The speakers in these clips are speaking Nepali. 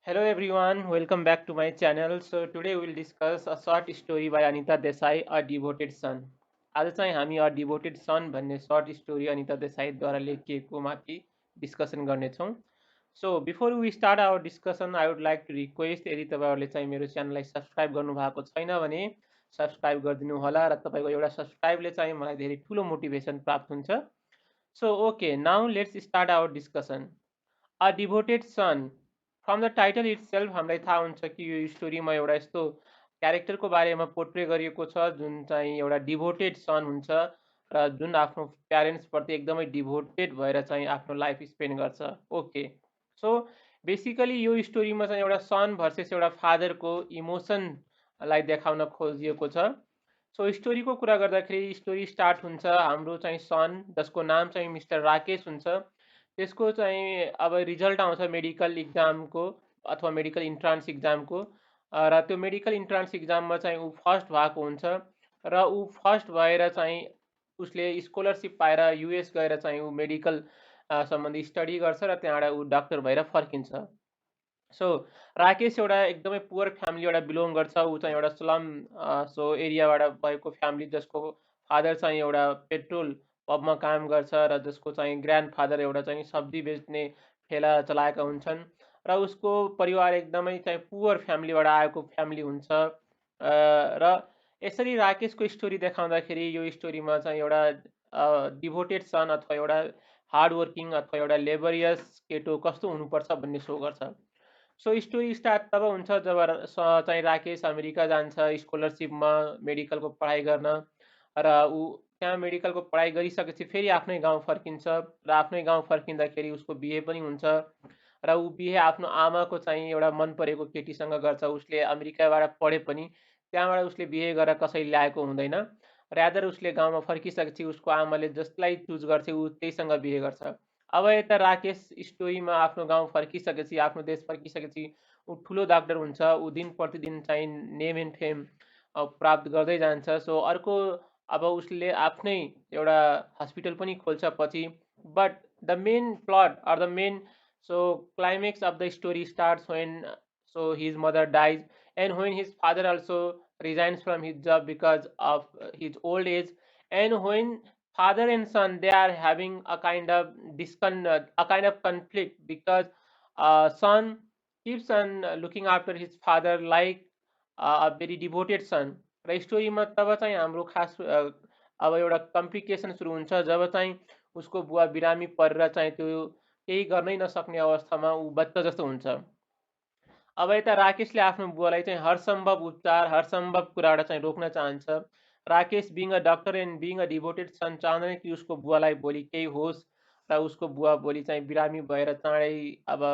Hello everyone, welcome back to my channel. So today we will discuss a short story by Anita Desai, A Devoted Son. आज चाहिँ हामी A Devoted Son भन्ने short story अनिता देसाईद्वारा लेखिएको माथि डिस्कसन गर्नेछौँ. So before we start our discussion, I would like to request यदि तपाईँहरूले चाहिँ मेरो च्यानललाई सब्सक्राइब गर्नुभएको छैन भने सब्सक्राइब गरिदिनु होला र तपाईँको एउटा सब्सक्राइबले चाहिँ मलाई धेरै ठुलो मोटिभेसन प्राप्त हुन्छ. So okay, now let's start our discussion. A devoted son. From the title itself हामीलाई थाहा हुन्छ कि यो स्टोरीमा एउटा यस्तो क्यारेक्टरको बारेमा पोर्ट्रे गरिएको छ जुन चाहिँ एउटा डिभोटेड सन हुन्छ र जुन आफ्नो प्यारेन्ट्सप्रति एकदमै डिभोटेड भएर चाहिँ आफ्नो लाइफ स्पेन्ड गर्छ. ओके, सो बेसिकली यो स्टोरीमा चाहिँ एउटा सन भर्सेस एउटा फादरको इमोसनलाई देखाउन खोजिएको छ. सो स्टोरीको कुरा गर्दाखेरि स्टोरी स्टार्ट हुन्छ हाम्रो चाहिँ सन जसको नाम चाहिँ मिस्टर राकेश हुन्छ. त्यसको चाहिँ अब रिजल्ट आउँछ मेडिकल इक्जामको अथवा मेडिकल इन्ट्रान्स इक्जामको र त्यो मेडिकल इन्ट्रान्स इक्जाममा चाहिँ ऊ फर्स्ट भएको हुन्छ र ऊ फर्स्ट भएर चाहिँ उसले स्कलरसिप पाएर युएस गएर चाहिँ ऊ मेडिकल सम्बन्धी स्टडी गर्छ र त्यहाँबाट ऊ डक्टर भएर फर्किन्छ. सो राकेश एउटा एकदमै पुवर फ्यामिलीबाट बिलोङ गर्छ. ऊ चाहिँ एउटा स्लम सो एरियाबाट भएको फ्यामिली जसको फादर चाहिँ एउटा पेट्रोल पबमा काम गर्छ र जसको चाहिँ ग्रान्डफादर एउटा चाहिँ सब्जी बेच्ने ठेला चलाएका हुन्छन् र उसको परिवार एकदमै चाहिँ पुवर फ्यामिलीबाट आएको फ्यामिली हुन्छ. र यसरी राकेशको स्टोरी देखाउँदाखेरि यो स्टोरीमा चाहिँ एउटा डिभोटेड सन अथवा एउटा हार्डवर्किङ अथवा एउटा लेबरियस केटो कस्तो हुनुपर्छ भन्ने सो गर्छ. सो स्टोरी स्टार्ट तब हुन्छ जब चाहिँ राकेश अमेरिका जान्छ स्कलरसिपमा मेडिकलको पढाइ गर्न र ऊ त्यहाँ मेडिकलको पढाइ गरिसकेपछि फेरि आफ्नै गाउँ फर्किन्छ र आफ्नै गाउँ फर्किँदाखेरि उसको बिहे पनि हुन्छ र ऊ बिहे आफ्नो आमाको चाहिँ एउटा मन परेको केटीसँग गर्छ. उसले अमेरिकाबाट पढे पनि त्यहाँबाट उसले बिहे गरेर कसैले ल्याएको हुँदैन. र्यादर उसले गाउँमा फर्किसकेपछि उसको आमाले जसलाई चुज गर्छ ऊ त्यहीसँग बिहे गर्छ. अब यता राकेश स्टोरीमा आफ्नो गाउँ फर्किसकेपछि आफ्नो देश फर्किसकेपछि ऊ ठुलो डक्टर हुन्छ. ऊ दिन प्रतिदिन चाहिँ नेम एन्ड फेम प्राप्त गर्दै जान्छ. सो अर्को अब उसले आफ्नै एउटा हस्पिटल पनि खोल्छ पछि. But the main plot or the main so climax of the story starts when so his mother dies and when his father also resigns from his job because of his old age, and when father and son they are having a kind of a kind of conflict because son keeps on looking after his father like a very devoted son. र स्टोरीमा तब चाहिँ हाम्रो खास अब एउटा कम्प्लिकेसन सुरु हुन्छ जब चाहिँ उसको बुवा बिरामी परेर चाहिँ त्यो केही गर्नै नसक्ने अवस्थामा ऊ बच्चा जस्तो हुन्छ. अब यता राकेशले आफ्नो बुवालाई चाहिँ हरसम्भव उपचार हरसम्भव कुराबाट चाहिँ रोक्न चाहन्छ. Rakesh being a doctor and being a devoted son चाहँदैन कि उसको बुवालाई भोलि केही होस् र उसको बुवा भोलि चाहिँ बिरामी भएर चाँडै अब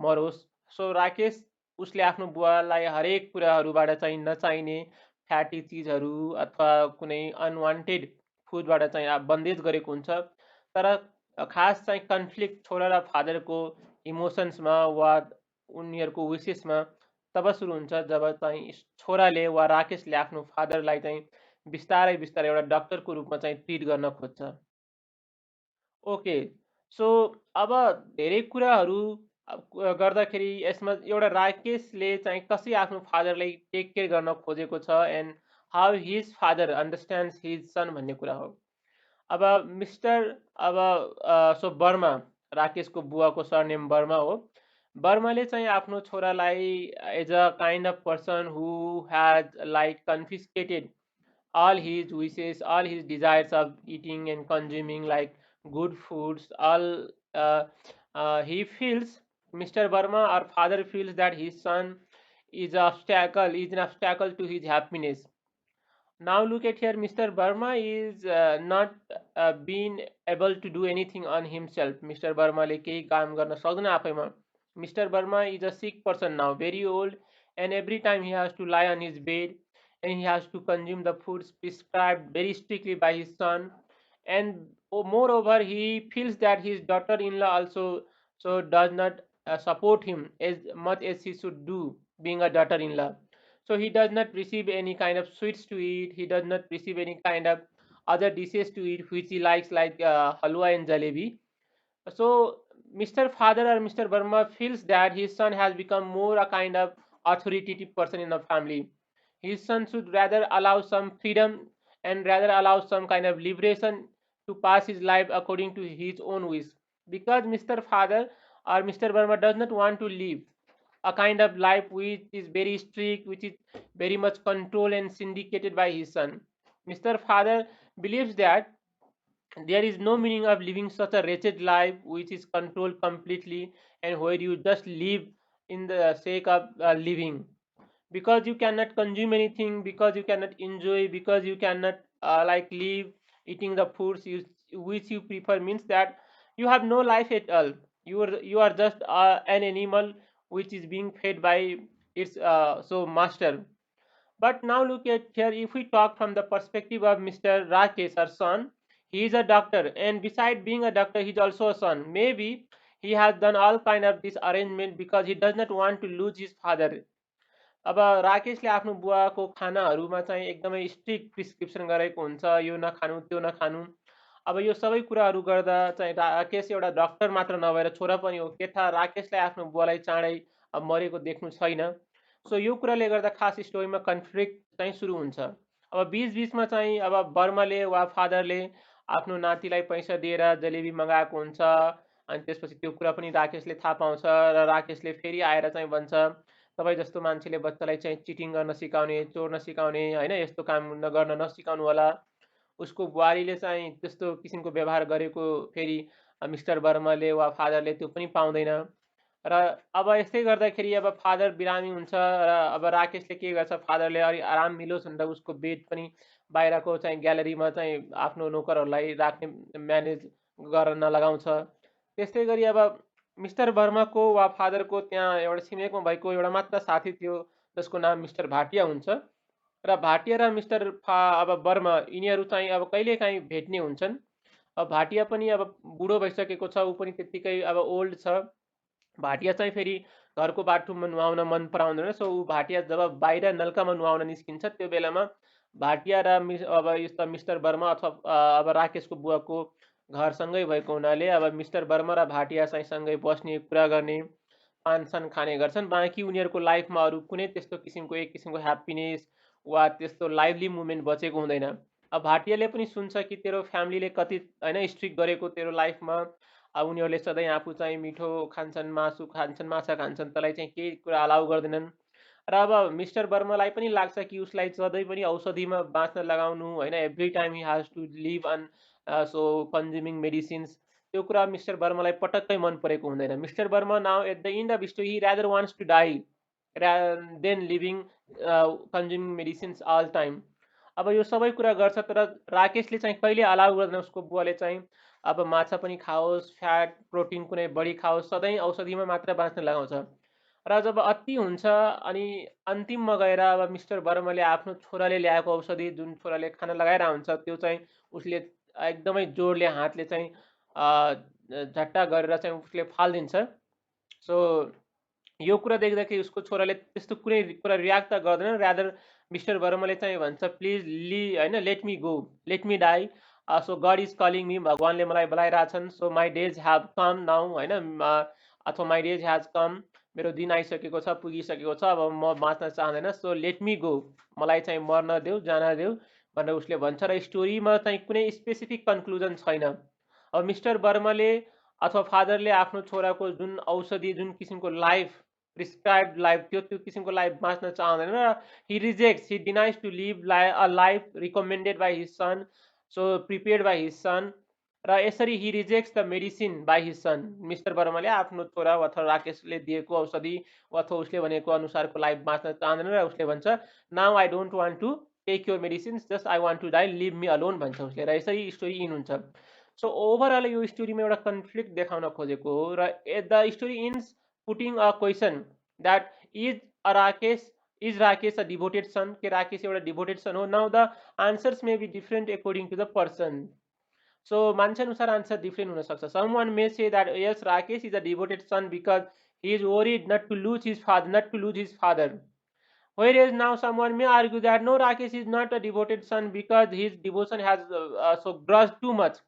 मरोस्. सो राकेश उसले आफ्नो बुवालाई हरेक कुराहरूबाट चाहिँ नचाहिने फ्याटी चिजहरू अथवा कुनै अनवान्टेड फुडबाट चाहिँ बन्देज गरेको हुन्छ. तर खास चाहिँ कन्फ्लिक्ट छोरा र फादरको इमोसन्समा वा उनीहरूको विशेषमा तब सुरु हुन्छ जब चाहिँ छोराले वा राकेशले आफ्नो फादरलाई चाहिँ बिस्तारै बिस्तारै एउटा डक्टरको रूपमा चाहिँ ट्रिट गर्न खोज्छ. ओके, सो अब धेरै कुराहरू गर्दाखेरि यसमा एउटा राकेशले चाहिँ कसरी आफ्नो फादरलाई टेक केयर गर्न खोजेको छ and how his father understands his son भन्ने कुरा हो. अब मिस्टर अब सो वर्मा राकेशको बुवाको सरनेम वर्मा हो. वर्माले चाहिँ आफ्नो छोरालाई as a kind of person who has like confiscated all his wishes, all his desires of eating and consuming like good foods, all he feels, Mr. Burma, our father feels that his son is an obstacle to his happiness. Now look at here, Mr. Burma is not being able to do anything on himself. Mr. Burma le kehi kaam garna सक्दैन आफैमा. Mr. Burma is a sick person now, very old, and every time he has to lie on his bed and he has to consume the foods prescribed very strictly by his son. And moreover, he feels that his daughter-in-law also so does not support him as much as he should do, being a daughter-in-law. So he does not receive any kind of sweets to eat. He does not receive any kind of other dishes to eat which he likes, like halwa and jalebi. So Mr. Father or Mr. Verma feels that his son has become more a kind of authoritative person in the family. His son should rather allow some freedom and rather allow some kind of liberation to pass his life according to his own wish. Because Mr. Father or Mr. Verma does not want to live a kind of life which is very strict, which is very much controlled and syndicated by his son. Mr. Father believes that there is no meaning of living such a wretched life which is controlled completely and where you just live in the sake of living, because you cannot consume anything, because you cannot enjoy, because you cannot like live eating the foods which you prefer, means that you have no life at all. You are just an animal which is being fed by its master. But now look at here, if we talk from the perspective of Mr. Rakesh, our son, he is a doctor, and beside being a doctor, he is also a son. Maybe he has done all kind of this arrangement because he does not want to lose his father. अब राकेशले आफ्नो बुवाको खानाहरूमा चाहिँ एकदमै स्ट्रिक्ट प्रिस्क्रिप्सन गरेको हुन्छ, यो नखानु त्यो नखानु। अब यो सबै कुराहरू गर्दा चाहिँ राकेश एउटा डक्टर मात्र नभएर छोरा पनि हो। के थाहा राकेशलाई आफ्नो बुवालाई चाँडै मरेको देख्नु छैन। सो यो कुराले गर्दा खास स्टोरीमा कन्फ्लिक्ट चाहिँ सुरु हुन्छ। अब बिचबिचमा चाहिँ अब बर्माले वा फादरले आफ्नो नातिलाई पैसा दिएर जलेबी मगाएको हुन्छ, अनि त्यसपछि त्यो कुरा पनि राकेशले थाहा पाउँछ र राकेशले फेरि आएर चाहिँ भन्छ तपाईँ जस्तो मान्छेले बच्चालाई चाहिँ चिटिङ गर्न सिकाउने, चोर्न सिकाउने, होइन, यस्तो काम गर्न नसिकाउनु होला। उसको बुहारीले चाहिँ त्यस्तो किसिमको व्यवहार गरेको फेरि मिस्टर वर्माले वा फादरले त्यो पनि पाउँदैन। र अब यस्तै गर्दाखेरि अब फादर बिरामी हुन्छ र अब राकेशले के गर्छ, फादरले अलि आराम मिलोस् भनेर उसको बेड पनि बाहिरको चाहिँ ग्यालरीमा चाहिँ आफ्नो नोकरहरूलाई राख्ने म्यानेज गर्न लगाउँछ। त्यस्तै गरी अब मिस्टर वर्माको वा फादरको त्यहाँ एउटा छिमेकमा भएको एउटा मात्र साथी थियो जसको नाम मिस्टर भाटिया हुन्छ। र भाटिया र अब वर्मा यिनीहरू चाहिँ अब कहिलेकाहीँ भेट्ने हुन्छन्। अब भाटिया पनि अब बुढो भइसकेको छ, ऊ पनि त्यत्तिकै अब ओल्ड छ। भाटिया चाहिँ फेरि घरको बाथरुममा नुहाउन मन पराउँदैन। सो ऊ भाटिया जब बाहिर नल्कामा नुहाउन निस्किन्छ त्यो बेलामा भाटिया र अब यस्तो मिस्टर वर्मा अथवा अब राकेशको बुवाको घरसँगै भएको हुनाले अब मिस्टर वर्मा र भाटिया चाहिँ सँगै बस्ने, कुरा गर्ने, पानसान खाने गर्छन्। बाँकी उनीहरूको लाइफमा अरू कुनै त्यस्तो किसिमको एक किसिमको ह्याप्पिनेस वा त्यस्तो लाइभली मुभमेन्ट बचेको हुँदैन। अब भाटियाले पनि सुन्छ कि तेरो फ्यामिलीले कति होइन स्ट्रिक्ट गरेको तेरो लाइफमा। अब उनीहरूले सधैँ आफू चाहिँ मिठो खान्छन्, मासु खान्छन्, माछा खान्छन्, तँलाई चाहिँ केही कुरा अलाउ गर्दैनन्। र अब मिस्टर वर्मालाई पनि लाग्छ कि उसलाई सधैँ पनि औषधिमा बाँच्न लगाउनु, होइन, every time he has to live on so consuming medicines, त्यो कुरा मिस्टर वर्मालाई पटक्कै मन परेको हुँदैन। Mister Verma now at the end of story he rather wants to die than living consuming medicines all time. अब यो सबै कुरा गर्छ तर राकेशले चाहिँ कहिले अलाउ गर्दैन उसको बुवाले चाहिँ अब माछा पनि खाओस्, फ्याट प्रोटिन कुनै बढी खाओस्, सधैँ औषधिमा मात्र बाँच्न लगाउँछ। र जब अति हुन्छ अनि अन्तिममा गएर अब मिस्टर वर्माले आफ्नो छोराले ल्याएको औषधि जुन छोराले खान लगाएर हुन्छ त्यो चाहिँ उसले एकदमै जोडले हातले चाहिँ झट्टा गरेर चाहिँ उसले फालिदिन्छ। सो यो कुरा देख्दाखेरि उसको छोराले त्यस्तो कुनै कुरा रियाक्ट त गर्दैन, रादर मिस्टर वर्माले चाहिँ भन्छ प्लिज होइन, let me go, let me die, so god is calling me, भगवान्ले मलाई बोलाइरहेछन्, so my days have come now, होइन, अथवा माई डेज ह्याज कम, मेरो दिन आइसकेको छ, पुगिसकेको छ, अब म बाँच्न चाहँदैन, सो लेट मी गो, मलाई चाहिँ मर्न देऊ, जान देऊ भनेर उसले भन्छ। र स्टोरीमा चाहिँ कुनै स्पेसिफिक कन्क्लुजन छैन। अब मिस्टर वर्माले अथवा फादरले आफ्नो छोराको जुन औषधि, जुन किसिमको लाइफ, प्रिस्क्राइब्ड लाइफ थियो, त्यो किसिमको लाइफ बाँच्न चाहँदैन र he rejects, he denies to live a life recommended by his son, so prepared by his son. र यसरी he rejects the medicine by his son. Mister वर्माले आफ्नो छोरा अथवा राकेशले दिएको औषधि अथवा उसले भनेको अनुसारको लाइफ बाँच्न चाहँदैन र उसले भन्छ now I don't want to take your medicines, just I want to die, leave me alone भन्छ उसले। र यसरी स्टोरी इन हुन्छ। सो ओभरअल यो स्टोरीमा एउटा कन्फ्लिक्ट देखाउन खोजेको हो र the story ends putting a question that is Rakesh a devoted son, के राकेश एउटा डिभोटेड सन हो? Now the answers may be different according to the person. So मान्छे अनुसार आन्सर डिफरेन्ट हुन सक्छ। Someone may say that yes, Rakesh is a devoted son because he is worried not to lose his father. Whereas now someone may argue that no, Rakesh is not a devoted son because his devotion has so grossed too much.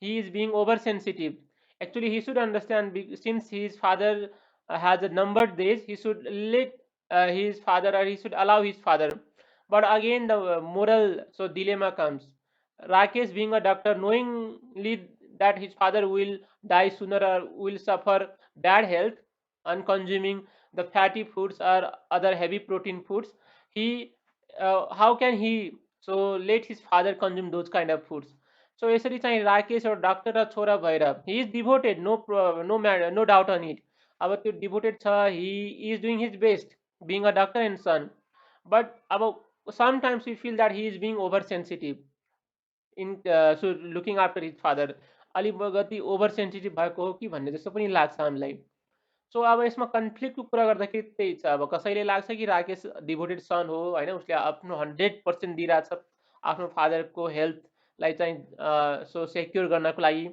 He is being oversensitive. Actually, he should understand, since his father has a numbered days, he should let his father, or he should allow his father. But again, the moral so dilemma comes. Rakesh, being a doctor, knowingly that his father will die sooner or will suffer bad health on consuming the fatty foods or other heavy protein foods, he how can he so let his father consume those kind of foods? So यसरी चाहिँ राकेश एउटा डक्टर र छोरा भएर he is devoted, no doubt on it. अब त्यो डिभोटेड छ, he is doing his best being a doctor and son. But अब sometimes we feel that he is being oversensitive in so looking after his father. अलिकति ओभर सेन्सिटिभ भएको हो कि भन्ने जस्तो पनि लाग्छ हामीलाई. सो अब यसमा कन्फ्लिक्टको कुरा गर्दाखेरि त्यही छ. अब कसैले लाग्छ कि राकेश डिभोटेड सन हो होइन, उसले आफ्नो 100% दिइरहेछ आफ्नो फादरको हेल्थलाई चाहिँ सो सेक्योर गर्नको लागि.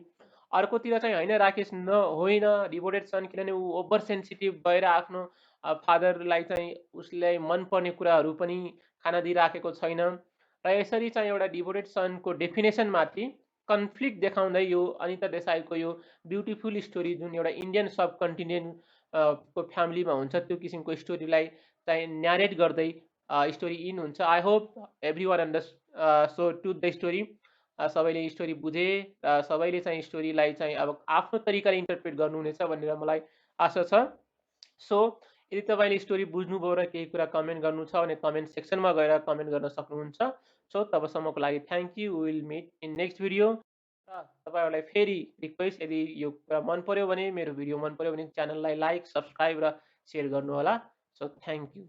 अर्कोतिर चाहिँ होइन, राकेश होइन डिभोटेड सन, किनभने ऊ ओभर सेन्सिटिभ भएर आफ्नो फादरलाई चाहिँ उसलाई मनपर्ने कुराहरू पनि खान दिइराखेको छैन. र यसरी चाहिँ एउटा डिभोटेड सनको डेफिनेसनमाथि कन्फ्लिक्ट देखाउँदै यो अनिता देसाईको यो ब्युटिफुल स्टोरी, जुन एउटा इन्डियन सब कन्टिनेन्ट को फ्यामिलीमा हुन्छ, त्यो किसिमको स्टोरीलाई चाहिँ न्यारेट गर्दै स्टोरी इन हुन्छ. I hope every one so to the story. सबैले स्टोरी बुझे र सबैले चाहिँ स्टोरीलाई चाहिँ अब आफ्नो तरिकाले इन्टरप्रेट गर्नुहुनेछ भनेर मलाई आशा छ. सो यदि तपाईँले स्टोरी बुझ्नुभयो र केही कुरा कमेन्ट गर्नु छ भने कमेन्ट सेक्सनमा गएर कमेन्ट गर्न सक्नुहुन्छ. सो तबसम्मको लागि thank you. Will meet in next video. र तपाईँहरूलाई फेरि रिक्वेस्ट, यदि यो कुरा मन पर्यो भने, मेरो भिडियो मन पर्यो भने च्यानललाई लाइक, सब्सक्राइब र सेयर गर्नुहोला. So thank you.